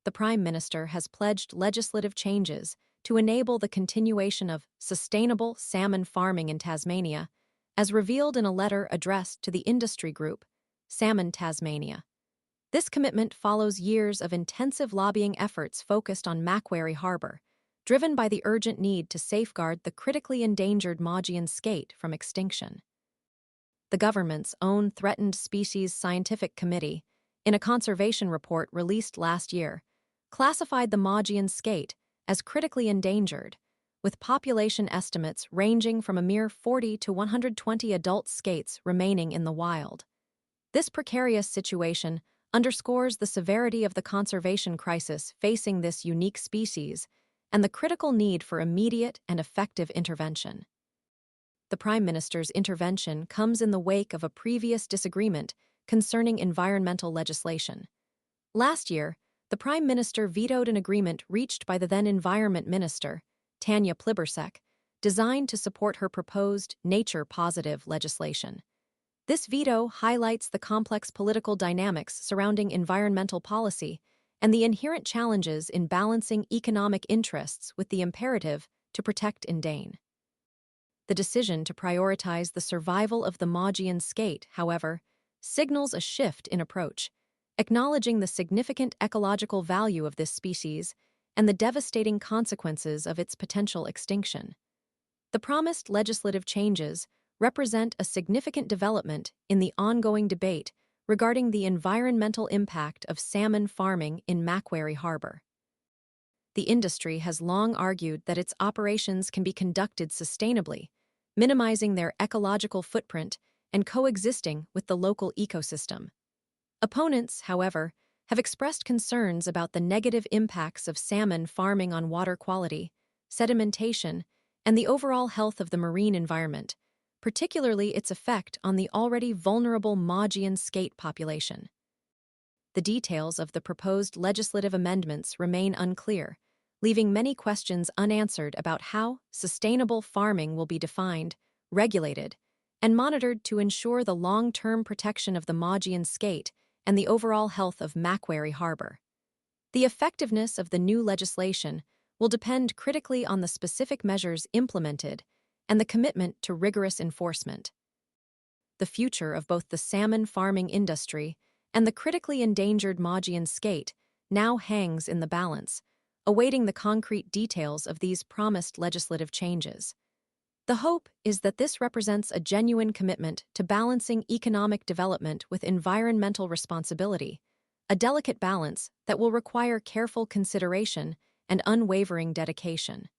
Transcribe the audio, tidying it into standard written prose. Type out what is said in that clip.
the Prime Minister has pledged legislative changes to enable the continuation of sustainable salmon farming in Tasmania, as revealed in a letter addressed to the industry group, Salmon Tasmania. This commitment follows years of intensive lobbying efforts focused on Macquarie Harbour, driven by the urgent need to safeguard the critically endangered Maugean skate from extinction. The government's own Threatened Species Scientific Committee, in a conservation report released last year, classified the Maugean skate as critically endangered, with population estimates ranging from a mere 40 to 120 adult skates remaining in the wild. This precarious situation underscores the severity of the conservation crisis facing this unique species and the critical need for immediate and effective intervention. The Prime Minister's intervention comes in the wake of a previous disagreement concerning environmental legislation. Last year, the Prime Minister vetoed an agreement reached by the then Environment Minister, Tanya Plibersek, designed to support her proposed nature-positive legislation. This veto highlights the complex political dynamics surrounding environmental policy and the inherent challenges in balancing economic interests with the imperative to protect indane. The decision to prioritize the survival of the Maugean skate, however, signals a shift in approach, acknowledging the significant ecological value of this species and the devastating consequences of its potential extinction. The promised legislative changes represent a significant development in the ongoing debate regarding the environmental impact of salmon farming in Macquarie Harbour. The industry has long argued that its operations can be conducted sustainably, minimizing their ecological footprint and coexisting with the local ecosystem. Opponents, however, have expressed concerns about the negative impacts of salmon farming on water quality, sedimentation, and the overall health of the marine environment, particularly its effect on the already vulnerable Maugean skate population. The details of the proposed legislative amendments remain unclear, leaving many questions unanswered about how sustainable farming will be defined, regulated, and monitored to ensure the long-term protection of the Maugean skate and the overall health of Macquarie Harbour. The effectiveness of the new legislation will depend critically on the specific measures implemented and the commitment to rigorous enforcement. The future of both the salmon farming industry and the critically endangered Maugean skate now hangs in the balance, awaiting the concrete details of these promised legislative changes. The hope is that this represents a genuine commitment to balancing economic development with environmental responsibility, a delicate balance that will require careful consideration and unwavering dedication.